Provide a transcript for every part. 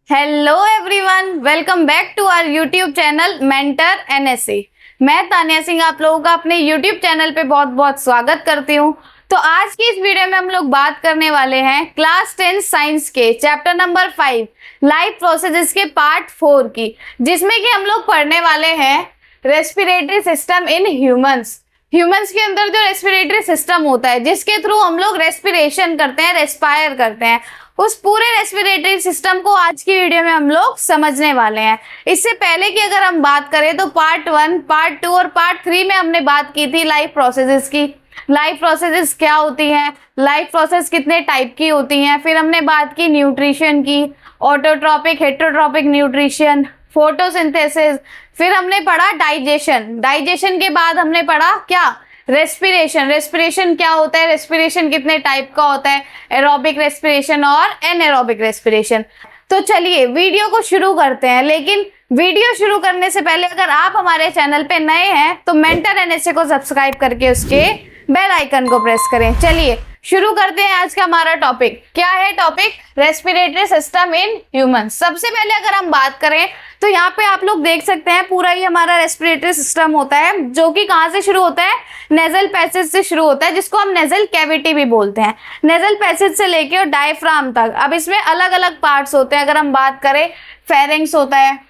Hello everyone, welcome back to our YouTube channel mentor NSA. मैं तानिया सिंह आप लोगों का अपने यूट्यूब चैनल पे बहुत बहुत स्वागत करती हूँ। तो आज की इस वीडियो में हम लोग बात करने वाले हैं क्लास 10 साइंस के चैप्टर नंबर 5 लाइफ प्रोसेसेस के पार्ट 4 की, जिसमें कि हम लोग पढ़ने वाले हैं respiratory system in humans. Humans के अंदर जो रेस्पिरेटरी सिस्टम होता है जिसके थ्रू हम लोग रेस्पिरेशन करते हैं, रेस्पायर करते हैं, उस पूरे रेस्पिरेटरी सिस्टम को आज की वीडियो में हम लोग समझने वाले हैं। इससे पहले की अगर हम बात करें तो पार्ट 1, पार्ट 2 और पार्ट 3 में हमने बात की थी लाइफ प्रोसेसेस की। लाइफ प्रोसेसेस क्या होती हैं, लाइफ प्रोसेस कितने टाइप की होती हैं, फिर हमने बात की न्यूट्रिशन की, ऑटोट्रॉपिक, हेटेरोट्रॉपिक न्यूट्रिशन, फोटोसिंथेसिस, फिर हमने पढ़ा डाइजेशन। डाइजेशन के बाद हमने पढ़ा क्या, रेस्पिरेशन। रेस्पिरेशन क्या होता है, रेस्पिरेशन कितने टाइप का होता है, एरोबिक रेस्पिरेशन और एनएरोबिक रेस्पिरेशन। तो चलिए वीडियो को शुरू करते हैं। लेकिन वीडियो शुरू करने से पहले अगर आप हमारे चैनल पे नए हैं तो मेंटर एनएसए को सब्सक्राइब करके उसके बेल आइकन को प्रेस करें। चलिए शुरू करते हैं आज का हमारा टॉपिक। क्या है topic, respiratory system in human. सबसे पहले अगर हम बात करें तो यहाँ पे आप लोग देख सकते हैं पूरा ही हमारा रेस्पिरेटरी सिस्टम होता है, जो कि कहाँ से शुरू होता है, नेजल पैसेज से शुरू होता है, जिसको हम नेजल कैविटी भी बोलते हैं। नेजल पैसेज से लेके और डायफ्राम तक। अब इसमें अलग अलग पार्ट्स होते हैं। अगर हम बात करें, फेरिंग्स होता है,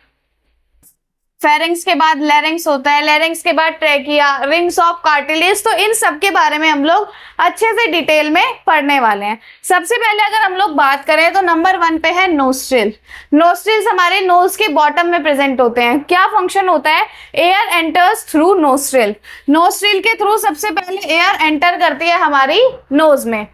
फेरिंग्स के बाद लैरिंग्स होता है, लैरिंग्स के बाद ट्रेकिया, रिंग्स ऑफ कार्टिलेज। तो इन सब के बारे में हम लोग अच्छे से डिटेल में पढ़ने वाले हैं। सबसे पहले अगर हम लोग बात करें तो नंबर 1 पे है नोस्ट्रिल। नोस्ट्रिल्स हमारे नोज के बॉटम में प्रेजेंट होते हैं। क्या फंक्शन होता है, air enters through nostril. Nostril के थ्रू सबसे पहले एयर एंटर करती है हमारी नोज में।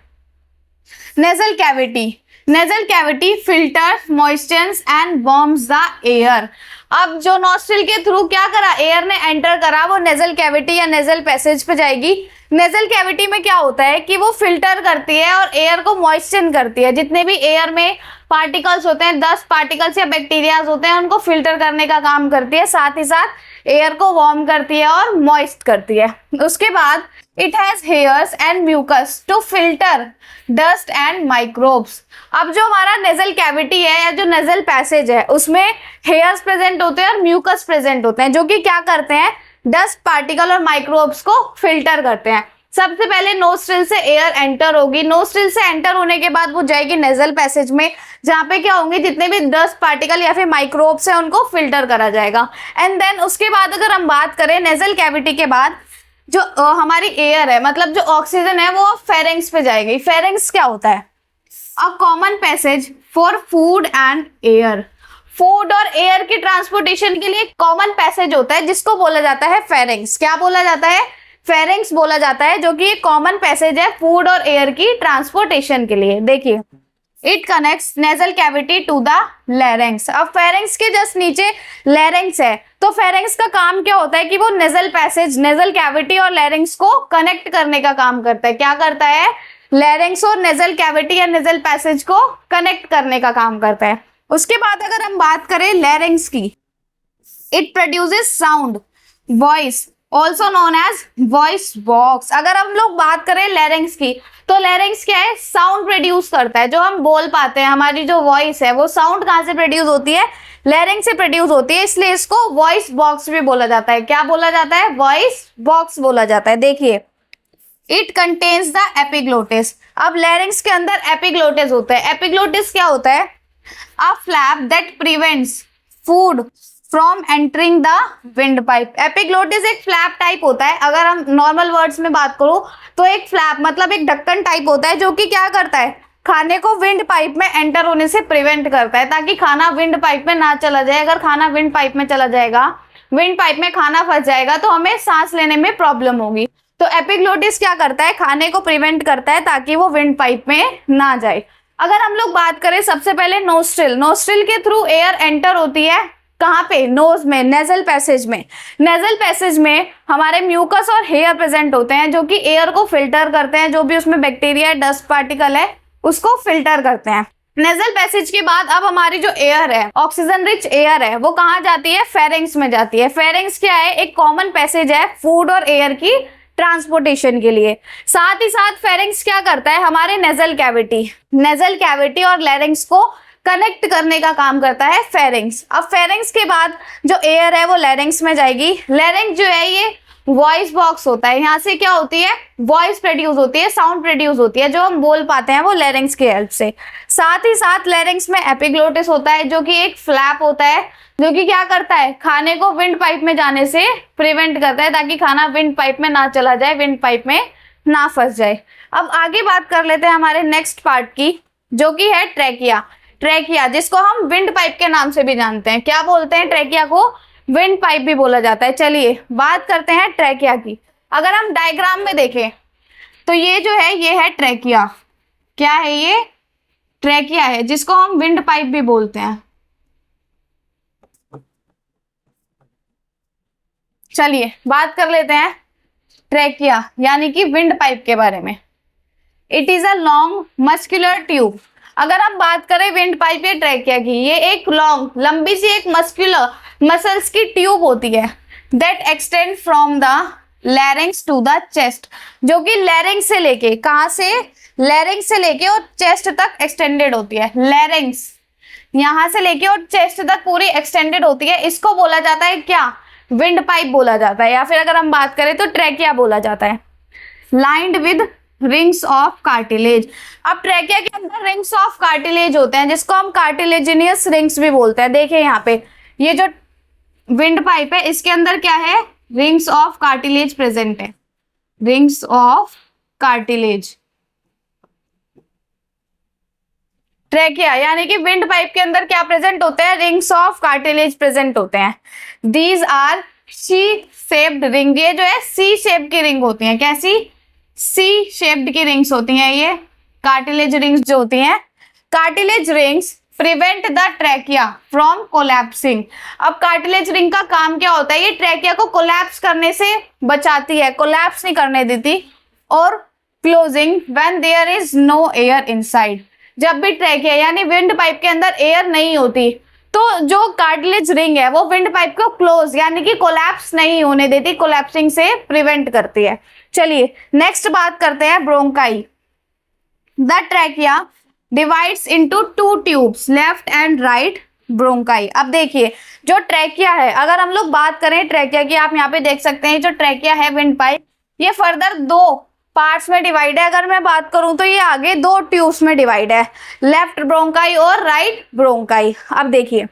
Nasal cavity, nasal cavity filters moistures and warms the air. अब जो नॉस्ट्रिल के थ्रू क्या करा, एयर ने एंटर करा, वो नेजल कैविटी या नेजल पैसेज पे जाएगी। नेजल कैविटी में क्या होता है कि वो फिल्टर करती है और एयर को मॉइस्चर करती है। जितने भी एयर में पार्टिकल्स होते हैं, 10 पार्टिकल्स या बैक्टीरियाज होते हैं, उनको फिल्टर करने का काम करती है। साथ ही साथ एयर को वार्म करती है और मॉइस्ट करती है। उसके बाद it has hairs and mucus to filter dust and microbes. अब जो हमारा नेजल कैविटी है या जो नेजल पैसेज है उसमें हेयर्स प्रेजेंट होते हैं और म्यूकस प्रेजेंट होते हैं, जो कि क्या करते हैं, डस्ट पार्टिकल और माइक्रोब्स को फिल्टर करते हैं। सबसे पहले नोस्ट्रिल से एयर एंटर होगी। नोस्ट्रिल से एंटर होने के बाद वो जाएगी नेजल पैसेज में, जहाँ पे क्या होंगे, जितने भी डस्ट पार्टिकल या फिर माइक्रोब्स हैं उनको फिल्टर करा जाएगा। एंड देन उसके बाद अगर हम बात करें नेजल कैविटी के बाद जो हमारी एयर है, मतलब जो ऑक्सीजन है, वो फेरिंग्स पे जाएगी। फेरिंग्स क्या होता है, a common passage for food and air. Food और एयर की ट्रांसपोर्टेशन के लिए कॉमन पैसेज होता है जिसको बोला जाता है फेरिंग्स। क्या बोला जाता है, फेरिंग्स बोला जाता है, जो कि एक कॉमन पैसेज है फूड और एयर की ट्रांसपोर्टेशन के लिए। देखिए, it connects nasal cavity to the larynx. अब फेरिंग्स के जस्ट नीचे लैरिंग्स है, तो फेरिंग्स का काम क्या होता है कि वो नेजल पैसेज, नेजल कैविटी और लैरिंग्स को कनेक्ट करने का काम करता है। क्या करता है, लैरिंग्स और नेजल कैविटी या नेजल पैसेज को कनेक्ट करने का काम करता है। उसके बाद अगर हम बात करें लैरिंग्स की, it produces sound, voice, also known as voice box. अगर हम लोग बात करें लैरिंग्स की, तो लैरिंग्स क्या है, साउंड प्रोड्यूस करता है। जो हम बोल पाते हैं, हमारी जो वॉइस है, वो साउंड कहाँ से प्रोड्यूस होती है, लैरिंग्स से प्रोड्यूस होती है। इसलिए इसको वॉइस बॉक्स भी बोला जाता है। क्या बोला जाता है, वॉइस बॉक्स बोला जाता है। देखिए, इट कंटेन्स द एपिग्लोटिस। अब लैरिंग्स के अंदर एपिग्लोटिस होता है। एपिग्लोटिस क्या होता है, a flap that prevents food from entering the windpipe. Epiglottis एक फ्लैप टाइप होता है। अगर हम नॉर्मल वर्ड्स में बात करूं तो एक फ्लैप मतलब एक ढक्कन टाइप होता है, जो कि क्या करता है, खाने को विंड पाइप में एंटर होने से प्रिवेंट करता है, ताकि खाना विंड पाइप में ना चला जाए। अगर खाना विंड पाइप में चला जाएगा, विंड पाइप में खाना फंस जाएगा, तो हमें सांस लेने में प्रॉब्लम होगी। तो एपिग्लोटिस क्या करता है, खाने को प्रिवेंट करता है ताकि वो विंड पाइप में ना जाए। अगर हम लोग बात करें सबसे पहले नोस्ट्रिल, नोस्ट्रिल के थ्रू एयर एंटर होती है कहाँ पे, नोज में, नेजल पैसेज में। नेजल पैसेज में हमारे म्यूकस और हेयर प्रेजेंट होते हैं, जो कि एयर को फिल्टर करते हैं। जो भी उसमें बैक्टीरिया, डस्ट पार्टिकल है, उसको फिल्टर करते हैं। नेजल पैसेज के बाद अब हमारी जो एयर है, ऑक्सीजन रिच एयर है, वो कहाँ जाती है, फेरिंग्स में जाती है। फेरिंग्स क्या है, एक कॉमन पैसेज है फूड और एयर की ट्रांसपोर्टेशन के लिए। साथ ही साथ फेरिंग्स क्या करता है, हमारे नेजल कैविटी और लैरिंग्स को कनेक्ट करने का काम करता है फेरिंग्स। अब फेरिंग्स के बाद जो एयर है वो लैरिंग्स में जाएगी। लैरिंग्स जो है ये वॉइस बॉक्स होता है, यहाँ से क्या होती है, वॉइस प्रोड्यूस होती है, साउंड प्रोड्यूस होती है, जो हम बोल पाते हैं वो लैरिंग्स की हेल्प से। साथ ही साथ लैरिंग्स में एपिग्लोटिस होता है, जो कि एक फ्लैप होता है, जो कि क्या करता है, खाने को विंड पाइप में जाने से प्रिवेंट करता है, ताकि खाना विंड पाइप में ना चला जाए, विंड पाइप में ना फंस जाए। अब आगे बात कर लेते हैं हमारे नेक्स्ट पार्ट की, जो कि है ट्रैकिया। ट्रैकिया जिसको हम विंड पाइप के नाम से भी जानते हैं, क्या बोलते हैं, ट्रैकिया को विंड पाइप भी बोला जाता है। चलिए बात करते हैं ट्रैकिया की। अगर हम डायग्राम में देखें तो ये जो है ये है ट्रैकिया। क्या है ये, ट्रैकिया है, जिसको हम विंड पाइप भी बोलते हैं। चलिए बात कर लेते हैं ट्रैकिया यानी कि विंड पाइप के बारे में। It is a long muscular tube. अगर हम बात करें विंड पाइप या ट्रैकिया की, ये एक लॉन्ग लंबी सी एक मस्कुलर मसल्स की ट्यूब होती है that extend from the larynx to the chest, जो कि लैरिंग्स से लेके, कहां से, लैरिंग्स से लेके और चेस्ट तक एक्सटेंडेड होती है। लैरिंग्स यहां से लेके और चेस्ट तक पूरी एक्सटेंडेड होती है। इसको बोला जाता है क्या, विंड पाइप बोला जाता है, या फिर अगर हम बात करें तो ट्रैकिया बोला जाता है। Lined with rings of cartilage. अब ट्रैकिया के अंदर रिंग्स ऑफ कार्टिलेज होते हैं, जिसको हम कार्टिलेजिनियस रिंग्स भी बोलते हैं। देखिए यहाँ पे ये जो विंड पाइप है इसके अंदर क्या है, रिंग्स ऑफ कार्टिलेज प्रेजेंट है, रिंग्स ऑफ कार्टिलेज। ट्रैकिया यानी कि विंड पाइप के अंदर क्या प्रेजेंट होते हैं, रिंग्स ऑफ कार्टिलेज प्रेजेंट होते हैं। These are C shaped ring. ये जो है सी शेप की रिंग होती है। कैसी, सी शेप्ड की रिंग्स होती हैं ये कार्टिलेज रिंग्स जो होती हैं। Cartilage rings prevent the trachea from collapsing. अब कार्टिलेज रिंग का काम क्या होता है, ये ट्रैकिया को कोलैप्स करने से बचाती है, कोलैप्स नहीं करने देती। और closing when there is no air inside. जब भी ट्रैकिया यानी विंड पाइप के अंदर एयर नहीं होती तो जो कार्टिलेज रिंग है वो विंड पाइप को क्लोज यानी कि कोलैप्स नहीं होने देती, कोलैप्सिंग से प्रिवेंट करती है। चलिए नेक्स्ट बात करते हैं bronchi. The trachea divides into two tubes, left and right bronchi. अब देखिए जो ट्रैकिया है, अगर हम लोग बात करें ट्रैकिया की, आप यहाँ पे देख सकते हैं जो ट्रैकिया है विंड पाइप, ये फर्दर दो पार्ट्स में डिवाइड है। अगर मैं बात करूं तो ये आगे दो ट्यूब्स में डिवाइड है, लेफ्ट ब्रोंकाई और राइट ब्रोंकाई। अब देखिए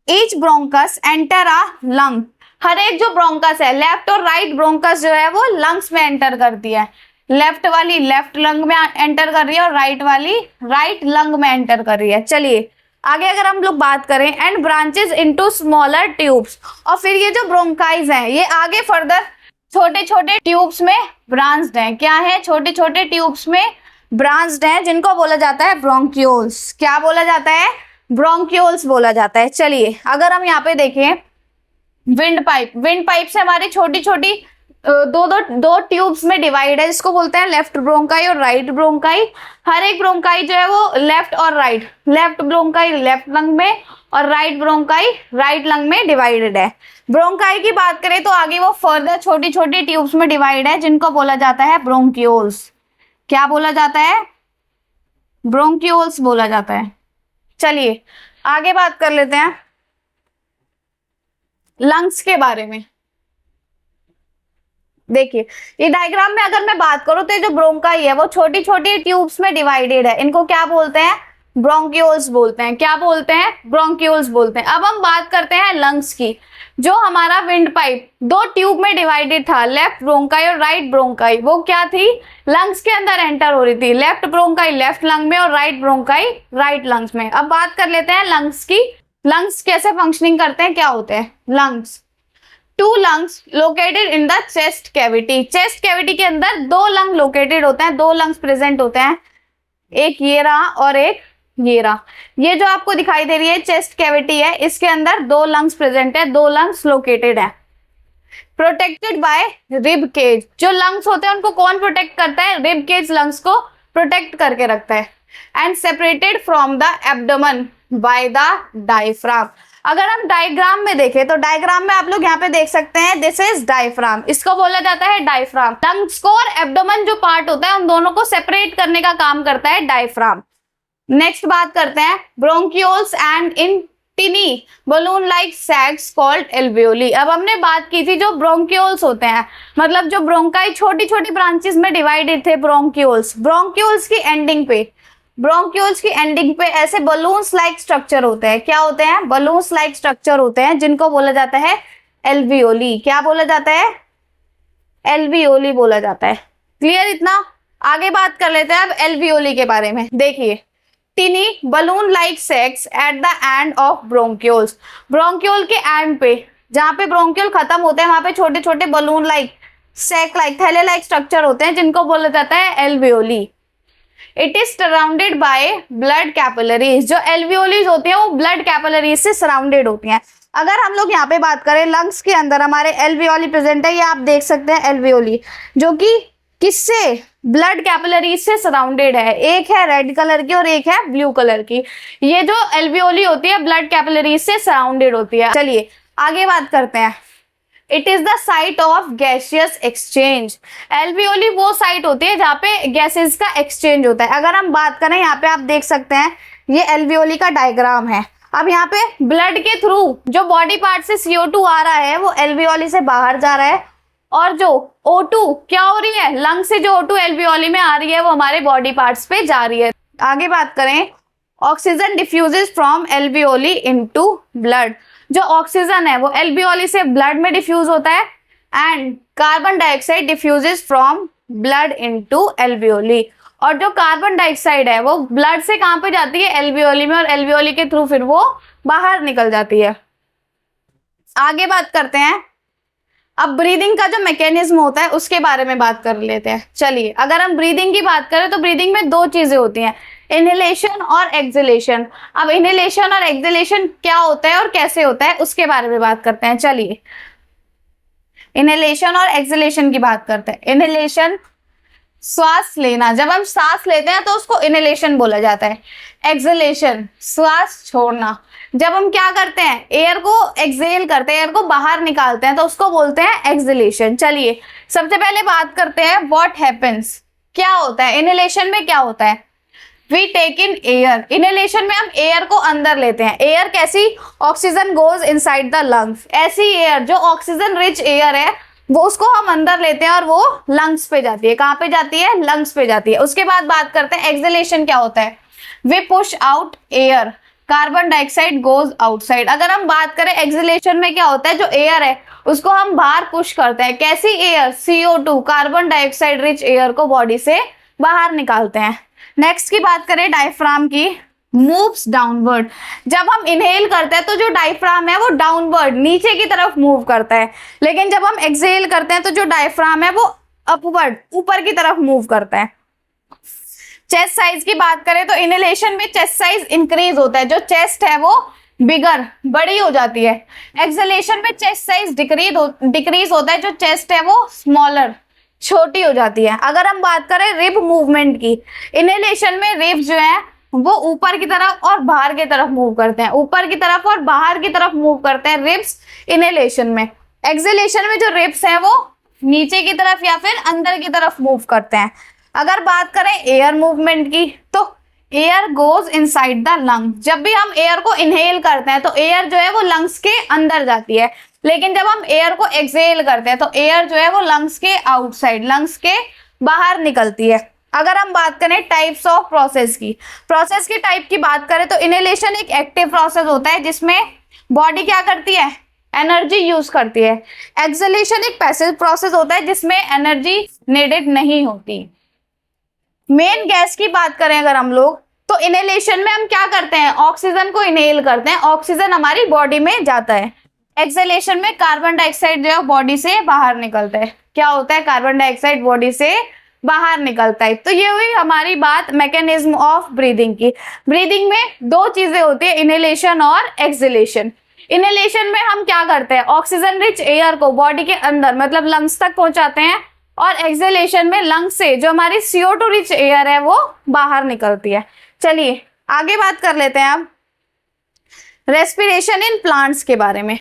each bronchus enter a lung. हर एक जो ब्रोंकस है, लेफ्ट और राइट ब्रोंकस जो है वो लंग्स में एंटर करती है। लेफ्ट वाली लेफ्ट लंग में एंटर कर रही है और राइट वाली राइट लंग में एंटर कर रही है। चलिए आगे अगर हम लोग बात करें, and branches into smaller tubes. और फिर ये जो ब्रोंकाइज हैं ये आगे फर्दर छोटे छोटे ट्यूब्स में ब्रांच्ड हैं। क्या है, छोटे छोटे ट्यूब्स में ब्रांच्ड हैं, जिनको बोला जाता है ब्रोंक्यूल्स। क्या बोला जाता है, ब्रोंक्यूल्स बोला जाता है। चलिए अगर हम यहाँ पे देखें विंड पाइप से हमारी छोटी छोटी दो ट्यूब्स में डिवाइड है, जिसको बोलते हैं लेफ्ट ब्रोंकाई और राइट ब्रोंकाई। हर एक ब्रोंकाई जो है वो लेफ्ट और right, left bronchi left lung में और राइट ब्रोंकाई राइट लंग में डिवाइडेड है। ब्रोंकाई की बात करें तो आगे वो फर्दर छोटी छोटी ट्यूब्स में डिवाइड है, जिनको बोला जाता है ब्रोंक्यूल्स। क्या बोला जाता है, ब्रोंक्यूल्स बोला जाता है। चलिए आगे बात कर लेते हैं लंग्स के बारे में। देखिए ये डायग्राम में अगर मैं बात करूं तो ये जो ब्रोंकाई है वो छोटी छोटी ट्यूब्स में डिवाइडेड है, इनको क्या बोलते हैं, ब्रोंक्यूल्स बोलते हैं। क्या बोलते हैं, ब्रोंक्यूल्स बोलते हैं। अब हम बात करते हैं लंग्स की। जो हमारा विंड पाइप दो ट्यूब में डिवाइडेड था, लेफ्ट ब्रोंकाई और राइट ब्रोंकाई, वो क्या थी, लंग्स के अंदर एंटर हो रही थी। लेफ्ट ब्रोंकाई लेफ्ट लंग में और राइट ब्रोंकाई राइट लंग्स में। अब बात कर लेते हैं लंग्स की। लंग्स कैसे फंक्शनिंग करते हैं, क्या होते हैं lungs. Two lungs located in the chest cavity. Chest cavity के अंदर दो लंग लोकेटेड होते हैं, दो लंग्स प्रेजेंट होते हैं, एक ये रहा और एक ये रहा। ये जो आपको दिखाई दे रही है चेस्ट कैविटी है, इसके अंदर दो लंग्स प्रेजेंट है, दो लंग्स लोकेटेड है। Protected by rib cage. जो लंग्स होते हैं उनको कौन प्रोटेक्ट करता है, रिब केज लंग्स को प्रोटेक्ट करके रखता है। And separated from the abdomen by the diaphragm. अगर हम डायग्राम में देखें तो डायग्राम में आप लोग यहाँ पे देख सकते हैं, दिस इज डायफ्राम, इसको बोला जाता है डायफ्राम। लंग्स को और एब्डोमेन जो पार्ट होता है उन दोनों को सेपरेट करने का काम करता है डायफ्राम। नेक्स्ट बात करते हैं bronchioles and in tiny balloon like sacs called alveoli. अब हमने बात की थी जो ब्रोंक्यूल्स होते हैं, मतलब जो ब्रोंकाई छोटी छोटी ब्रांचेस में डिवाइडेड थे ब्रोंक्यूल्स। ब्रोंक्यूल्स की एंडिंग पे ऐसे बलून्स लाइक स्ट्रक्चर होते हैं। क्या होते हैं? बलून्स लाइक स्ट्रक्चर होते हैं, जिनको बोला जाता है एल्वियोली। क्या बोला जाता है? एल्वियोली बोला जाता है। क्लियर इतना? आगे बात कर लेते हैं अब एल्वियोली के बारे में। देखिए, टिनी balloon like sex at the end of bronchioles. Bronchiole के एंड पे, जहां पे ब्रोंक्यूल खत्म होते हैं, वहां पे छोटे छोटे बलून लाइक, सैक लाइक, थैले लाइक स्ट्रक्चर होते हैं, जिनको बोला जाता है alveoli. It is surrounded by blood capillaries. जो एल्वियोलीज होती हैं वो ब्लड कैपिलरीज से सराउंडेड होती हैं। अगर हम लोग यहाँ पे बात करें, लंग्स के अंदर हमारे एल्वियोली प्रेजेंट है, ये आप देख सकते हैं एल्वियोली, जो कि किससे? ब्लड कैपिलरीज से सराउंडेड है। एक है रेड कलर की और एक है ब्लू कलर की। ये जो एल्वियोली होती है ब्लड कैपिलरीज से सराउंडेड होती है। चलिए आगे बात करते हैं। It is the site of gaseous exchange. Alveoli वो साइट होती है जहाँ पे गैसेस का एक्सचेंज होता है। अगर हम बात करें, यहाँ पे आप देख सकते हैं ये एल्वियोली का डायग्राम है। अब यहाँ पे ब्लड के थ्रू जो बॉडी पार्ट से CO2 आ रहा है वो एल्वियोली से बाहर जा रहा है, और जो O2 क्या हो रही है? लंग से जो O2 एल्वियोली में आ रही है वो हमारे बॉडी पार्ट्स पे जा रही है। आगे बात करें, oxygen diffuses from alveoli into blood. जो ऑक्सीजन है वो एल्वियोली से ब्लड में डिफ्यूज होता है, and carbon dioxide diffuses from blood into alveoli. और जो कार्बन डाइऑक्साइड है वो ब्लड से कहां पे जाती है? एल्वियोली में, और एल्वियोली के थ्रू फिर वो बाहर निकल जाती है। आगे बात करते हैं, अब ब्रीदिंग का जो मैकेनिज्म होता है उसके बारे में बात कर लेते हैं। चलिए, अगर हम ब्रीदिंग की बात करें तो ब्रीदिंग में दो चीजें होती हैं, इनहेलेशन और एक्सहेलेशन। अब इनहेलेशन और एक्सहेलेशन क्या होता है और कैसे होता है उसके बारे में बात करते हैं। चलिए, इनहेलेशन और एक्सहेलेशन की बात करते हैं। इनहेलेशन श्वास लेना, जब हम सांस लेते हैं तो उसको इनहेलेशन बोला जाता है। एक्सहेलेशन श्वास छोड़ना, जब हम क्या करते हैं? एयर को एक्सहेल करते हैं, एयर को बाहर निकालते हैं, तो उसको बोलते हैं एक्सहेलेशन। चलिए सबसे पहले बात करते हैं व्हाट हैपेंस, क्या होता है इनहेलेशन में? क्या होता है? We take in air. Inhalation में हम एयर को अंदर लेते हैं। एयर कैसी? Oxygen goes inside the lungs. ऐसी एयर जो ऑक्सीजन रिच एयर है वो उसको हम अंदर लेते हैं और वो लंग्स पे जाती है। कहाँ पे जाती है? लंग्स पे जाती है। उसके बाद बात करते हैं एक्सहेलेशन क्या होता है। We push out air, carbon dioxide goes outside. अगर हम बात करें एक्सहेलेशन में क्या होता है, जो एयर है उसको हम बाहर पुश करते हैं। कैसी air? CO2 carbon dioxide rich air को बॉडी से बाहर निकालते हैं। नेक्स्ट की बात करें डायफ्राम की, मूव्स डाउनवर्ड। जब हम इनहेल करते हैं तो जो डायफ्राम है वो डाउनवर्ड नीचे की तरफ मूव करता है, लेकिन जब हम एक्सहेल करते हैं तो जो डायफ्राम है वो अपवर्ड ऊपर की तरफ मूव करता है। चेस्ट साइज की बात करें तो इनहेलेशन में चेस्ट साइज इंक्रीज होता है, जो चेस्ट है वो बिगर बड़ी हो जाती है। एक्सहेलेशन में चेस्ट साइज डिक्रीज होता है, जो चेस्ट है वो स्मॉलर छोटी हो जाती है। अगर हम बात करें रिब मूवमेंट की, इनहेलेशन में रिब्स जो है वो ऊपर की तरफ और बाहर की तरफ मूव करते हैं, ऊपर की तरफ और बाहर की तरफ मूव करते हैं रिब्स इनहेलेशन में। एक्सहेलेशन में जो रिब्स हैं वो नीचे की तरफ या फिर अंदर की तरफ मूव करते हैं। अगर बात करें एयर मूवमेंट की तो air goes inside the lung. जब भी हम एयर को इनहेल करते हैं तो एयर जो है वो लंग्स के अंदर जाती है, लेकिन जब हम एयर को एक्सहेल करते हैं तो एयर जो है वो लंग्स के आउटसाइड, लंग्स के बाहर निकलती है। अगर हम बात करें टाइप्स ऑफ प्रोसेस की टाइप की बात करें तो इनहेलेशन एक एक्टिव प्रोसेस होता है जिसमें बॉडी क्या करती है? एनर्जी यूज करती है। एक्सहेलेशन एक पैसिव प्रोसेस होता है जिसमें एनर्जी नीडेड नहीं होती। मेन गैस की बात करें अगर हम लोग तो इनहेलेशन में हम क्या करते हैं? ऑक्सीजन को इनहेल करते हैं, ऑक्सीजन हमारी बॉडी में जाता है। एक्सहेलेशन में कार्बन डाइऑक्साइड जो है बॉडी से बाहर निकलता है। क्या होता है? कार्बन डाइऑक्साइड बॉडी से बाहर निकलता है। तो ये हुई हमारी बात मैकेनिज्म ऑफ ब्रीदिंग की। ब्रीदिंग में दो चीजें होती है, इनहेलेशन और एक्सहेलेशन। इनहेलेशन में हम क्या करते हैं? ऑक्सीजन रिच एयर को बॉडी के अंदर मतलब लंग्स तक पहुंचाते हैं, और एक्सहेलेशन में लंग्स से जो हमारी CO2 रिच एयर है वो बाहर निकलती है। चलिए आगे बात कर लेते हैं अब रेस्पिरेशन इन प्लांट्स के बारे में।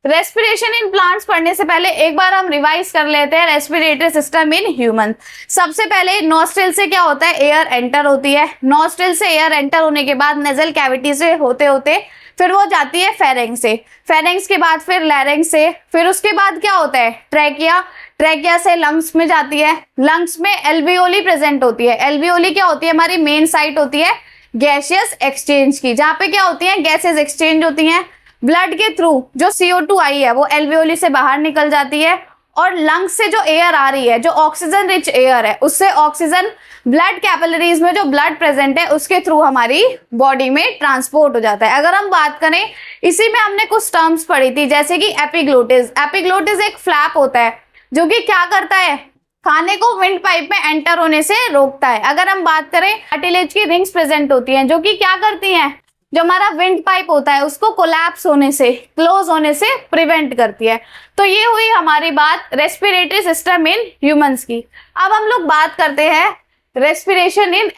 रेस्पिरेशन इन प्लांट्स पढ़ने से पहले एक बार हम रिवाइज कर लेते हैं रेस्पिरेटरी सिस्टम इन ह्यूमन। सबसे पहले नोस्ट्रिल से क्या होता है, एयर एंटर होती है। नोस्ट्रिल से एयर एंटर होने के बाद नेजल कैविटी से होते होते फिर वो जाती है फेरेंक्स से, फेरेंक्स के बाद फिर लैरिंक्स से, फिर उसके बाद क्या होता है ट्रैकिया, ट्रैकिया से लंग्स में जाती है। लंग्स में एल्वियोली प्रेजेंट होती है। एल्वियोली क्या होती है, हमारी मेन साइट होती है गैसियस एक्सचेंज की, जहाँ पे क्या होती है गैसेस एक्सचेंज होती हैं। ब्लड के थ्रू जो CO2 आई है वो एल्वियोली से बाहर निकल जाती है, और लंग्स से जो एयर आ रही है, जो ऑक्सीजन रिच एयर है, उससे ऑक्सीजन ब्लड कैपिलरीज में जो ब्लड प्रेजेंट है उसके थ्रू हमारी बॉडी में ट्रांसपोर्ट हो जाता है। अगर हम बात करें, इसी में हमने कुछ टर्म्स पढ़ी थी जैसे कि एपिग्लोटिस। एपिग्लोटिस एक फ्लैप होता है जो कि क्या करता है, खाने को विंड पाइप में एंटर होने से रोकता है। अगर हम बात करें, कार्टिलेज की रिंग्स प्रेजेंट होती हैं जो कि क्या करती हैं, जो हमारा विंड पाइप होता है उसको कोलैप्स होने से, क्लोज होने से प्रिवेंट करती है। तो ये हुई हमारी बात रेस्पिरेटरी सिस्टम इन ह्यूमंस की। अब हम लोग बात करते हैं रेस्पिरेशन इन,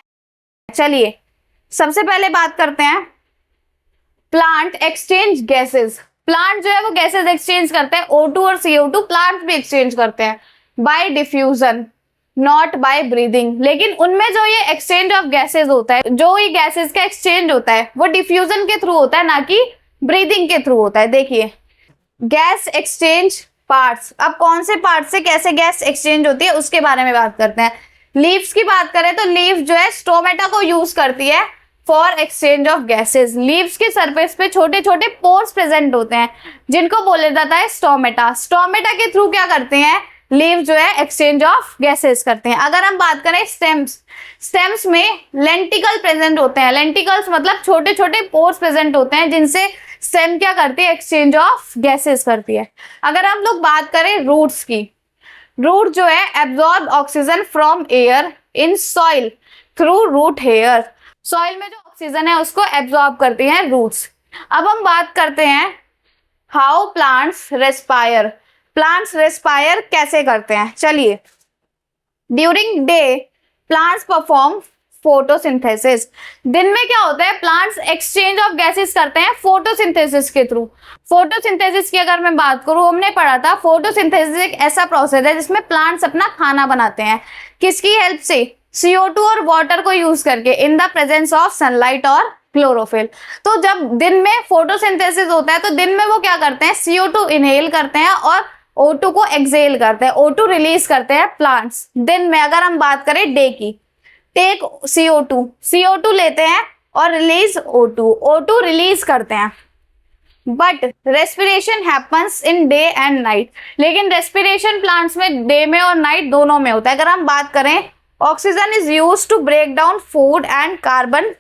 चलिए सबसे पहले बात करते हैं प्लांट एक्सचेंज गैसेस। प्लांट जो है वो गैसेस एक्सचेंज करते हैं, O2 और CO2 प्लांट भी एक्सचेंज करते हैं by diffusion, not by breathing. लेकिन उनमें जो ये एक्सचेंज ऑफ गैसेस होता है, जो ये गैसेस का एक्सचेंज होता है वो डिफ्यूजन के थ्रू होता है, ना कि ब्रीदिंग के थ्रू होता है। देखिए गैस एक्सचेंज पार्ट्स, अब कौन से पार्ट से कैसे गैस एक्सचेंज होती है उसके बारे में बात करते हैं। लीव्स की बात करें तो लीफ जो है स्टोमेटा को यूज करती है for exchange of gases. Leaves के सरफेस पे छोटे छोटे पोर्स प्रेजेंट होते हैं जिनको बोला जाता है स्टोमेटा। स्टोमेटा के थ्रू क्या करते हैं, लीव जो है एक्सचेंज ऑफ गैसेस करते हैं। अगर हम बात करें स्टेम्स, स्टेम्स में लेंटिकल प्रेजेंट होते हैं। लेंटिकल्स मतलब छोटे छोटे पोर्स प्रेजेंट होते हैं जिनसे स्टेम क्या करती है, एक्सचेंज ऑफ गैसेस करती है। अगर हम लोग बात करें रूट्स की, रूट जो है absorb oxygen from air in soil through root hair. Soil में जो ऑक्सीजन है उसको एब्जॉर्ब करती हैं रूट्स। अब हम बात करते हैं how plants respire. Plants respire कैसे करते हैं, चलिए during day plants perform photosynthesis. दिन में क्या होता है, प्लांट्स एक्सचेंज ऑफ गैसेस करते हैं फोटोसिंथेसिस के थ्रू। फोटोसिंथेसिस की अगर मैं बात करूं, हमने पढ़ा था फोटोसिंथेसिस एक ऐसा प्रोसेस है जिसमें प्लांट्स अपना खाना बनाते हैं। किसकी हेल्प से, CO2 और वाटर को यूज करके, in the presence of sunlight और क्लोरोफिल। तो जब दिन में फोटोसिंथेसिस होता है तो दिन में वो क्या करते हैं, CO2 इनहेल करते हैं और O2 को एक्सहेल करते हैं, O2 रिलीज करते हैं प्लांट्स दिन में। अगर हम बात करें डे की, टेक CO2 लेते हैं और रिलीज O2 रिलीज करते हैं। But respiration happens in day and night. लेकिन रेस्पिरेशन प्लांट्स में डे में और नाइट दोनों में होता है। अगर हम बात करें, oxygen is used to break down food and carbon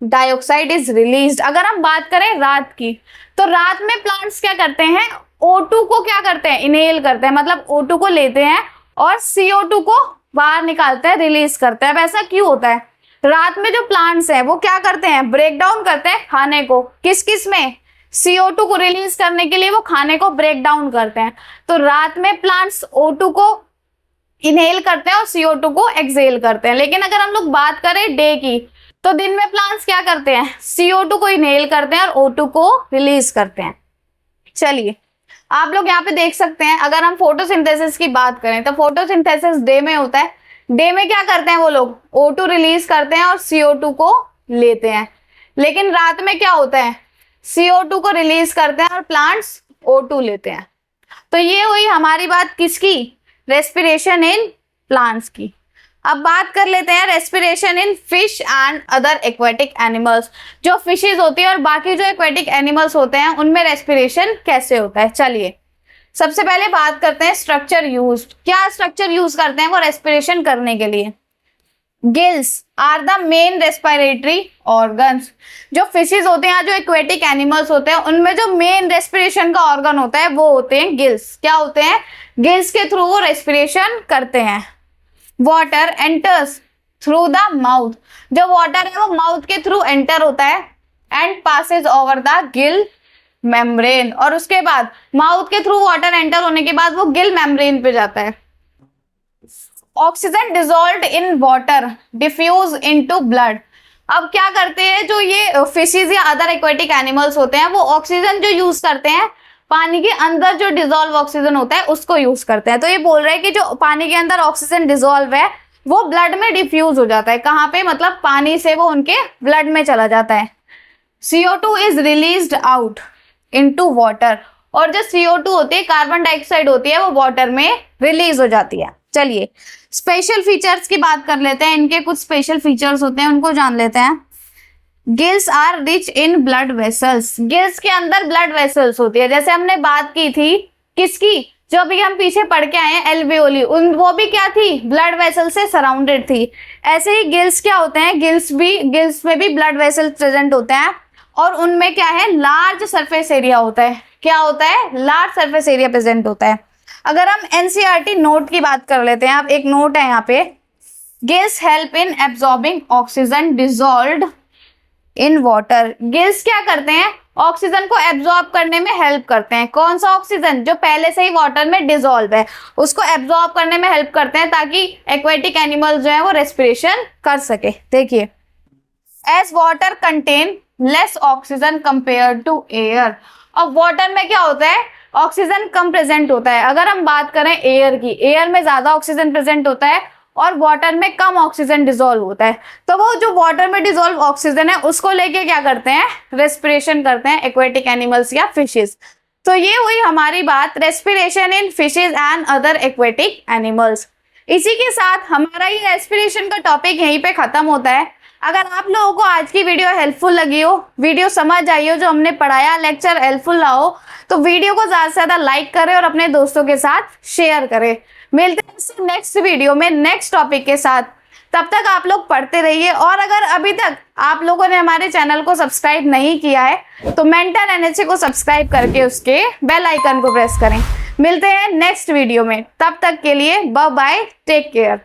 dioxide is released. अगर हम बात करें रात की, तो रात में प्लांट्स क्या करते हैं, O2 को क्या करते हैं, इनहेल करते हैं, मतलब O2 को लेते हैं और CO2 को बाहर निकालते हैं, रिलीज करते हैं। ऐसा क्यों होता है, रात में जो प्लांट्स हैं वो क्या करते हैं, ब्रेक डाउन करते हैं खाने को। किस किस में, CO2 को रिलीज करने के लिए वो खाने को ब्रेक डाउन करते हैं। तो रात में प्लांट्स O2 को इनहेल करते हैं और CO2 को एक्सहेल करते हैं। लेकिन अगर हम लोग बात करें डे की, तो दिन में प्लांट्स क्या करते हैं, CO2 को इनहेल करते हैं और O2 को रिलीज करते हैं। चलिए आप लोग यहाँ पे देख सकते हैं, अगर हम फोटोसिंथेसिस की बात करें तो फोटोसिंथेसिस डे में होता है। डे में क्या करते हैं वो लोग, O2 रिलीज करते हैं और CO2 को लेते हैं। लेकिन रात में क्या होता है, CO2 को रिलीज करते हैं और प्लांट्स O2 लेते हैं। तो ये हुई हमारी बात किसकी, रेस्पिरेशन इन प्लांट्स की। अब बात कर लेते हैं respiration in fish and other aquatic animals. जो फिशेज होती है और बाकी जो एक्वेटिक एनिमल्स होते हैं उनमें रेस्पिरेशन कैसे होता है। चलिए सबसे पहले बात करते हैं स्ट्रक्चर यूज्ड। क्या स्ट्रक्चर यूज करते हैं वो रेस्पिरेशन करने के लिए। Gills are the main respiratory organs. जो फिशेज होते हैं, जो एक्वेटिक एनिमल्स होते हैं, उनमें जो मेन रेस्पिरेशन का ऑर्गन होता है वो होते हैं गिल्स। क्या होते हैं, गिल्स के थ्रू वो रेस्पिरेशन करते हैं। Water enters through the mouth. जो वाटर है वो माउथ के थ्रू एंटर होता है and passes over the gill membrane. और उसके बाद माउथ के थ्रू वाटर एंटर होने के बाद वो गिल मेम्ब्रेन पे जाता है। Oxygen dissolved in water diffuse into blood. अब क्या करते हैं जो ये फिशेज या अदर एक्वेटिक एनिमल्स होते हैं, वो ऑक्सीजन जो यूज करते हैं पानी के अंदर जो डिजोल्व ऑक्सीजन होता है उसको यूज करते हैं। तो ये बोल रहे हैं कि जो पानी के अंदर ऑक्सीजन डिजोल्व है वो ब्लड में डिफ्यूज हो जाता है। कहाँ पे? मतलब पानी से वो उनके ब्लड में चला जाता है। CO2 is released out into water, और जो CO2 होती है, कार्बन डाइऑक्साइड होती है, वो वाटर में रिलीज हो जाती है। चलिए स्पेशल फीचर्स की बात कर लेते हैं। इनके कुछ स्पेशल फीचर्स होते हैं, उनको जान लेते हैं। Gills are rich in blood vessels. Gills के अंदर ब्लड वेसल्स होती है। जैसे हमने बात की थी किसकी, जो अभी हम पीछे पढ़ के आए हैं एल्वियोली, वो भी क्या थी? ब्लड वेसल से सराउंडेड थी। ऐसे ही गिल्स क्या होते हैं? गिल्स में भी ब्लड वेसल प्रेजेंट होते हैं, और उनमें क्या है? लार्ज सरफेस एरिया होता है। क्या होता है? लार्ज सरफेस एरिया प्रेजेंट होता है। अगर हम NCERT नोट की बात कर लेते हैं, आप एक नोट है यहाँ पे, gills help in absorbing oxygen dissolved in water. Gills क्या करते हैं? ऑक्सीजन को एब्जॉर्ब करने में हेल्प करते हैं। कौन सा ऑक्सीजन? जो पहले से ही वाटर में डिजोल्व है, उसको एब्जॉर्ब करने में हेल्प करते हैं ताकि एक्वेटिक एनिमल्स जो है वो रेस्पिरेशन कर सके। देखिए, as water contain less oxygen compare to air. अब वाटर में क्या होता है? ऑक्सीजन कम प्रेजेंट होता है। अगर हम बात करें एयर की, एयर में ज्यादा ऑक्सीजन प्रेजेंट होता है और वाटर में कम ऑक्सीजन डिसॉल्व होता है। तो वो जो वाटर में डिसॉल्व ऑक्सीजन है उसको लेके क्या करते हैं? रेस्पिरेशन करते हैं एक्वेटिक एनिमल्स या फिशेस। तो ये हुई हमारी बात respiration in fishes and other aquatic animals. इसी के साथ हमारा ये रेस्पिरेशन का टॉपिक यहीं पे खत्म होता है। अगर आप लोगों को आज की वीडियो हेल्पफुल लगी हो, वीडियो समझ आई हो, जो हमने पढ़ाया लेक्चर हेल्पफुल रहा हो, तो वीडियो को ज्यादा से ज्यादा लाइक करें और अपने दोस्तों के साथ शेयर करें। मिलते हैं नेक्स्ट वीडियो में नेक्स्ट टॉपिक के साथ। तब तक आप लोग पढ़ते रहिए, और अगर अभी तक आप लोगों ने हमारे चैनल को सब्सक्राइब नहीं किया है तो मेंटर NSA को सब्सक्राइब करके उसके बेल आइकन को प्रेस करें। मिलते हैं नेक्स्ट वीडियो में, तब तक के लिए बाय बाय, टेक केयर।